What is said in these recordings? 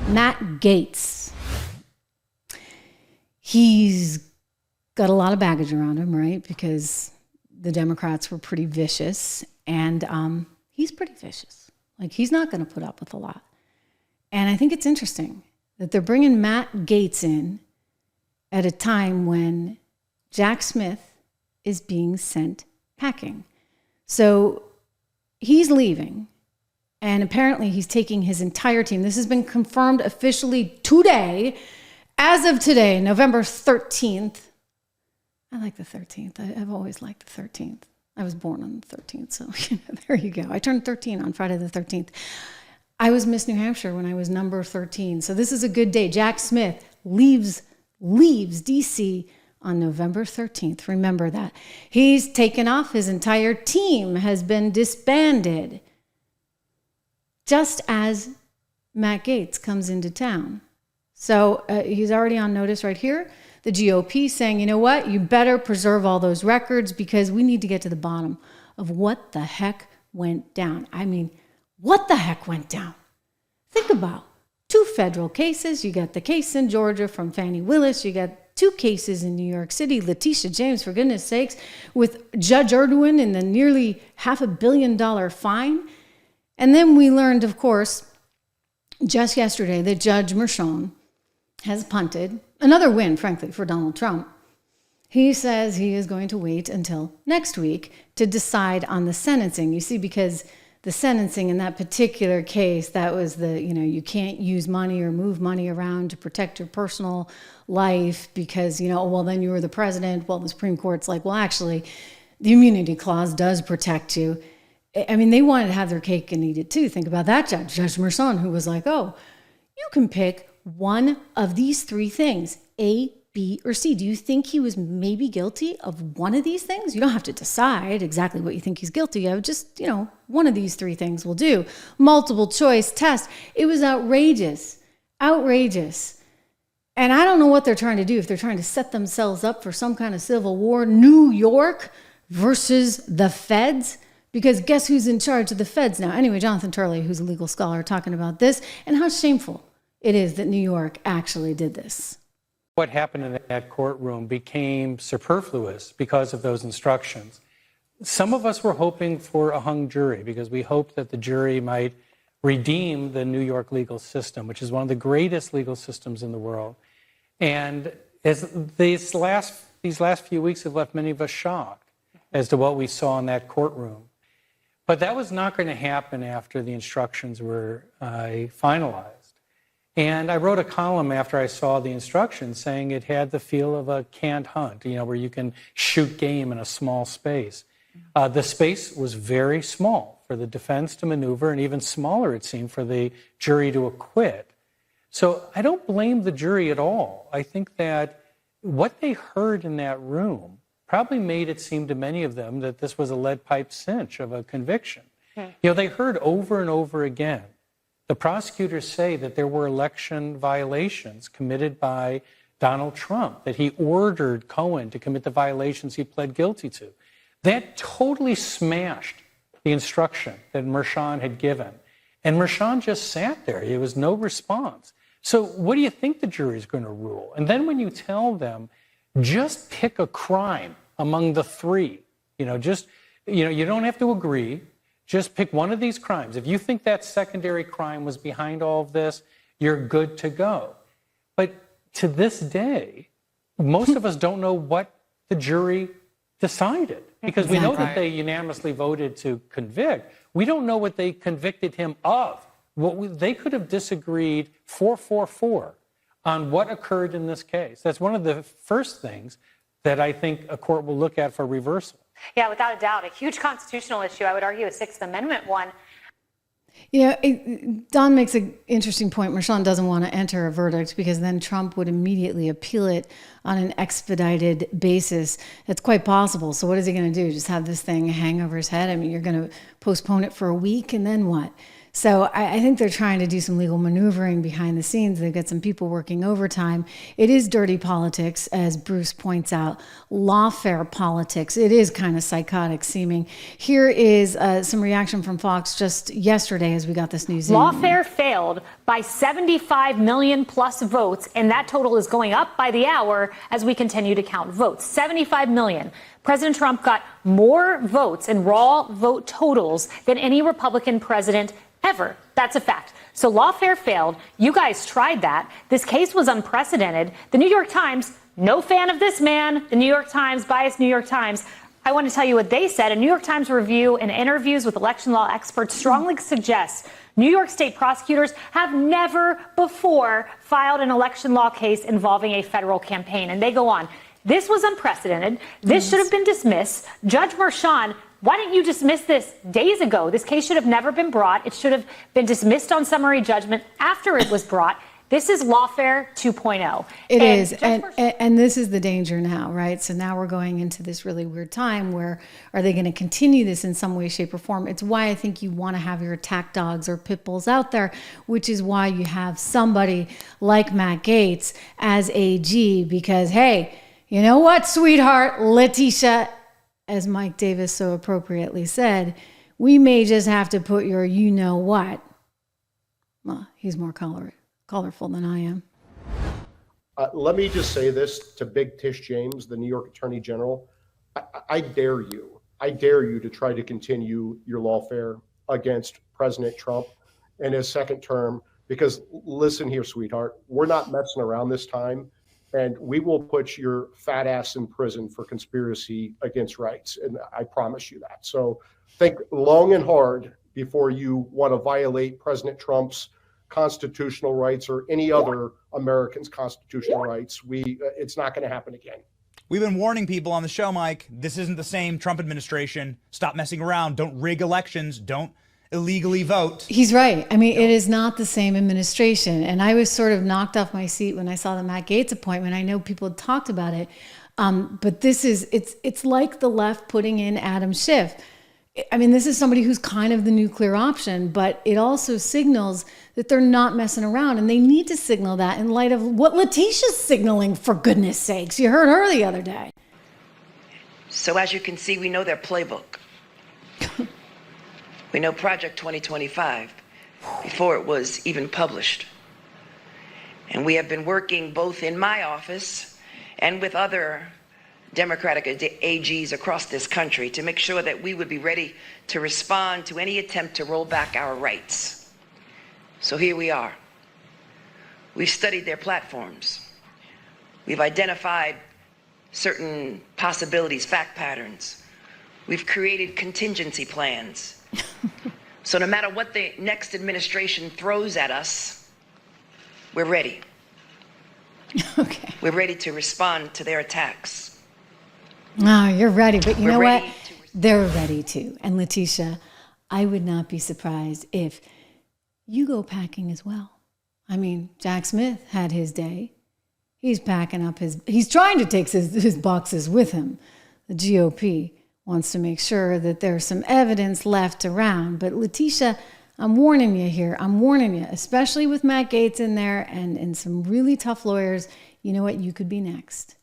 Matt Gaetz. He's got a lot of baggage around him, right? Because the Democrats were pretty vicious, and he's pretty vicious. Like, he's not going to put up with a lot. And I think it's interesting that they're bringing Matt Gaetz in at a time when Jack Smith is being sent packing. So he's leaving, and apparently he's taking his entire team. This has been confirmed officially today. As of today, November 13th. I like the 13th. I've always liked the 13th. I was born on the 13th, so there you go. I turned 13 on Friday the 13th. I was Miss New Hampshire when I was number 13, so this is a good day. Jack Smith leaves D.C. on November 13th. Remember that. He's taken off. His entire team has been disbanded. Just as Matt Gaetz comes into town. So he's already on notice right here. The GOP saying, you know what? You better preserve all those records because we need to get to the bottom of what the heck went down. I mean, what the heck went down? Think about 2 federal cases. You got the case in Georgia from Fannie Willis. You got 2 cases in New York City. Leticia James, for goodness sakes, with Judge Erdogan and the nearly $500 million fine. And then we learned, of course, just yesterday that Judge Mershon has punted. Another win, frankly, for Donald Trump. He says he is going to wait until next week to decide on the sentencing. You see, because the sentencing in that particular case, that was you can't use money or move money around to protect your personal life because, well, then you were the president. Well, the Supreme Court's like, well, actually, the immunity clause does protect you. I mean, they wanted to have their cake and eat it too. Think about that judge, Judge Mershon, who was like, oh, you can pick one of these 3 things, A, B, or C. Do you think he was maybe guilty of one of these things? You don't have to decide exactly what you think he's guilty of. Just, one of these 3 things will do. Multiple choice test. It was outrageous. Outrageous. And I don't know what they're trying to do, if they're trying to set themselves up for some kind of civil war. New York versus the feds. Because guess who's in charge of the feds now? Anyway, Jonathan Turley, who's a legal scholar, talking about this and how shameful it is that New York actually did this. What happened in that courtroom became superfluous because of those instructions. Some of us were hoping for a hung jury because we hoped that the jury might redeem the New York legal system, which is one of the greatest legal systems in the world. And as these last few weeks have left many of us shocked as to what we saw in that courtroom. But that was not going to happen after the instructions were finalized. And I wrote a column after I saw the instructions saying it had the feel of a canned hunt, where you can shoot game in a small space. The space was very small for the defense to maneuver, and even smaller, it seemed, for the jury to acquit. So I don't blame the jury at all. I think that what they heard in that room probably made it seem to many of them that this was a lead pipe cinch of a conviction. They heard over and over again the prosecutors say that there were election violations committed by Donald Trump, that he ordered Cohen to commit the violations he pled guilty to. That totally smashed the instruction that Mershon had given. And Mershon just sat there. There was no response. So what do you think the jury is going to rule? And then when you tell them, just pick a crime among the 3, you don't have to agree. Just pick one of these crimes. If you think that secondary crime was behind all of this, you're good to go. But to this day, most of us don't know what the jury decided because we know that they unanimously voted to convict. We don't know what they convicted him of. They could have disagreed 4-4-4 on what occurred in this case. That's one of the first things that I think a court will look at for reversal. Yeah, without a doubt, a huge constitutional issue. I would argue a 6th Amendment one. Don makes an interesting point. Mershon doesn't want to enter a verdict because then Trump would immediately appeal it on an expedited basis. It's quite possible. So what is he going to do? Just have this thing hang over his head? I mean, you're going to postpone it for a week and then what? So I think they're trying to do some legal maneuvering behind the scenes. They've got some people working overtime. It is dirty politics, as Bruce points out. Lawfare politics. It is kind of psychotic seeming. Here is some reaction from Fox just yesterday as we got this news. Lawfare failed by 75 million plus votes, and that total is going up by the hour as we continue to count votes. 75 million. President Trump got more votes in raw vote totals than any Republican president ever. That's a fact. So lawfare failed. You guys tried that. This case was unprecedented. The New York Times, no fan of this man. The New York Times, biased New York Times. I want to tell you what they said. A New York Times review and interviews with election law experts strongly suggests New York state prosecutors have never before filed an election law case involving a federal campaign. And they go on. This was unprecedented. This should have been dismissed. Judge Merchan, why didn't you dismiss this days ago? This case should have never been brought. It should have been dismissed on summary judgment after it was brought. This is lawfare 2.0. It is. And this is the danger now, right? So now we're going into this really weird time where are they going to continue this in some way, shape, or form? It's why I think you want to have your attack dogs or pit bulls out there, which is why you have somebody like Matt Gaetz as AG, because, hey, you know what, sweetheart, Leticia, as Mike Davis so appropriately said, we may just have to put your you-know-what. Well, he's more colorful than I am. Let me just say this to Big Tish James, the New York Attorney General. I dare you. I dare you to try to continue your lawfare against President Trump in his second term, because listen here, sweetheart, we're not messing around this time. And we will put your fat ass in prison for conspiracy against rights. And I promise you that. So think long and hard before you want to violate President Trump's constitutional rights or any other American's constitutional rights. It's not going to happen again. We've been warning people on the show, Mike. This isn't the same Trump administration. Stop messing around. Don't rig elections. Don't illegally vote. He's right. I mean, it is not the same administration. And I was sort of knocked off my seat when I saw the Matt Gaetz appointment. I know people had talked about it. But it's like the left putting in Adam Schiff. I mean, this is somebody who's kind of the nuclear option, but it also signals that they're not messing around. And they need to signal that in light of what Leticia's signaling, for goodness sakes. You heard her the other day. So as you can see, we know their playbook. We know Project 2025 before it was even published. And we have been working both in my office and with other Democratic AGs across this country to make sure that we would be ready to respond to any attempt to roll back our rights. So here we are. We've studied their platforms. We've identified certain possibilities, fact patterns. We've created contingency plans. So no matter what the next administration throws at us, we're ready. Okay. We're ready to respond to their attacks. Oh, you're ready. But you know what? They're ready to. And Leticia, I would not be surprised if you go packing as well. I mean, Jack Smith had his day. He's packing up he's trying to take his boxes with him. The GOP wants to make sure that there's some evidence left around. But Leticia, I'm warning you here. I'm warning you, especially with Matt Gaetz in there and some really tough lawyers. You know what? You could be next.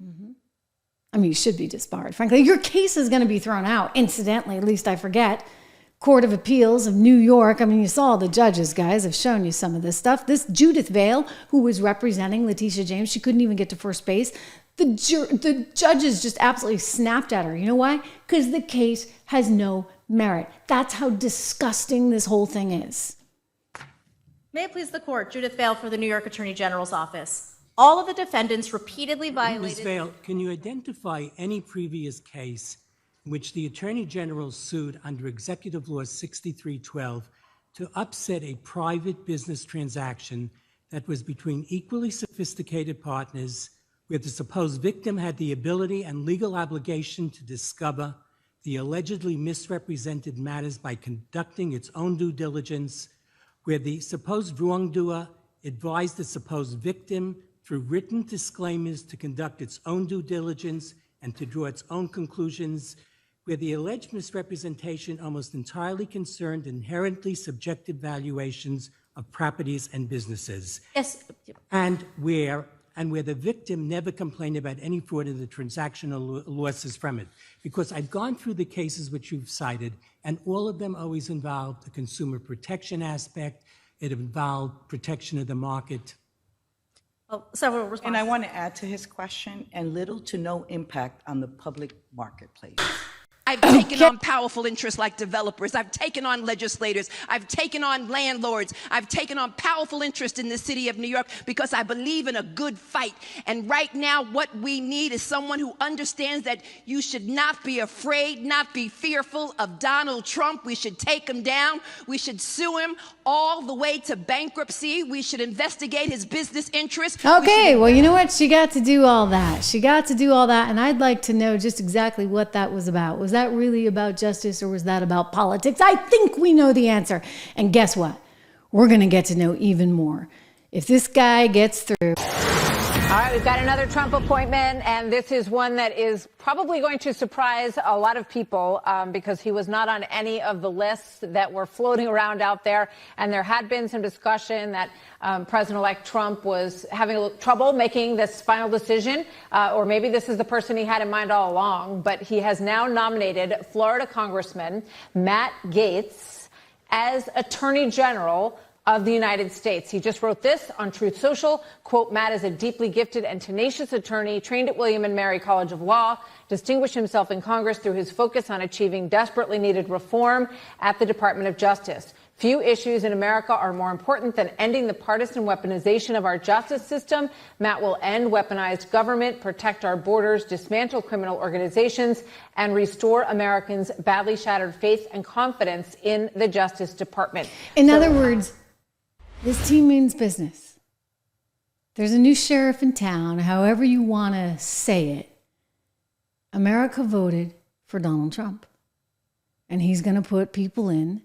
Mm-hmm. I mean, you should be disbarred. Frankly, your case is going to be thrown out. Incidentally, at least I forget. Court of Appeals of New York. I mean, you saw the judges, guys. Have shown you some of this stuff. This Judith Vale, who was representing Leticia James, she couldn't even get to first base. The judges just absolutely snapped at her. You know why? Because the case has no merit. That's how disgusting this whole thing is. May it please the court, Judith Vale for the New York Attorney General's office. All of the defendants repeatedly violated... Ms. Vale, can you identify any previous case in which the Attorney General sued under Executive Law 6312 to upset a private business transaction that was between equally sophisticated partners, where the supposed victim had the ability and legal obligation to discover the allegedly misrepresented matters by conducting its own due diligence, where the supposed wrongdoer advised the supposed victim through written disclaimers to conduct its own due diligence and to draw its own conclusions, where the alleged misrepresentation almost entirely concerned inherently subjective valuations of properties and businesses. Yes. And where the victim never complained about any fraud in the transactional losses from it. Because I've gone through the cases which you've cited, and all of them always involved the consumer protection aspect. It involved protection of the market. Oh, several responses. And I want to add to his question, and little to no impact on the public marketplace. I've taken on powerful interests like developers. I've taken on legislators. I've taken on landlords. I've taken on powerful interests in the city of New York because I believe in a good fight. And right now, what we need is someone who understands that you should not be afraid, not be fearful of Donald Trump. We should take him down. We should sue him all the way to bankruptcy. We should investigate his business interests. Okay, well, you know what? She got to do all that. She got to do all that, and I'd like to know just exactly what that was about. Was that really about justice, or was that about politics? I think we know the answer. And guess what? We're going to get to know even more if this guy gets through. All right, we've got another Trump appointment, and this is one that is probably going to surprise a lot of people because he was not on any of the lists that were floating around out there. And there had been some discussion that President-elect Trump was having a little trouble making this final decision, or maybe this is the person he had in mind all along. But he has now nominated Florida Congressman Matt Gaetz as Attorney General of the United States. He just wrote this on Truth Social. Quote, Matt is a deeply gifted and tenacious attorney, trained at William & Mary College of Law, distinguished himself in Congress through his focus on achieving desperately needed reform at the Department of Justice. Few issues in America are more important than ending the partisan weaponization of our justice system. Matt will end weaponized government, protect our borders, dismantle criminal organizations, and restore Americans' badly shattered faith and confidence in the Justice Department. In other words, this team means business. There's a new sheriff in town, however you want to say it. America voted for Donald Trump. And he's going to put people in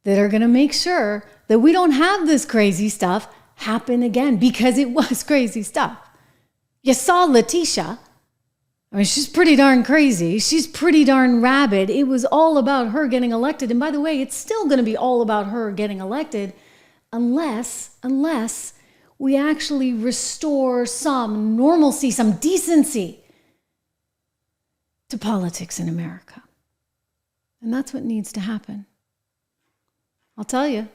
that are going to make sure that we don't have this crazy stuff happen again, because it was crazy stuff. You saw Leticia. I mean, she's pretty darn crazy. She's pretty darn rabid. It was all about her getting elected. And by the way, it's still going to be all about her getting elected unless we actually restore some normalcy, some decency to politics in America. And that's what needs to happen. I'll tell you,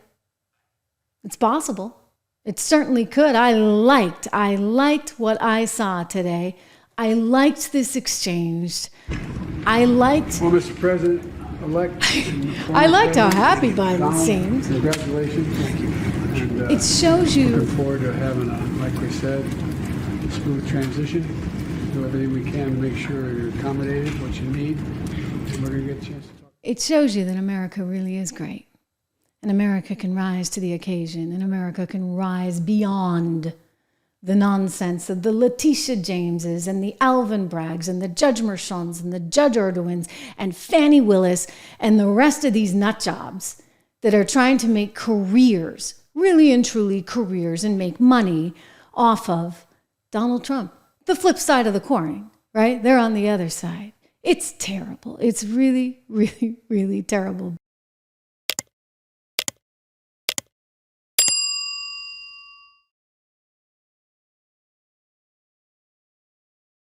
it's possible. It certainly could. I liked what I saw today. I liked this exchange. Well, Mr. President-elect. I liked how happy Biden seemed. Congratulations. Thank you. And, it shows you. Looking forward to having like we said, smooth transition. Do everything we can to make sure you're accommodated, what you need. And we're going to get a chance to talk. It shows you that America really is great. And America can rise to the occasion. And America can rise beyond the nonsense of the Leticia Jameses and the Alvin Braggs and the Judge Mershons and the Judge Erdogan's and Fannie Willis and the rest of these nut jobs that are trying to make careers, really and truly careers, and make money off of Donald Trump. The flip side of the coin, right? They're on the other side. It's terrible. It's really, really, really terrible.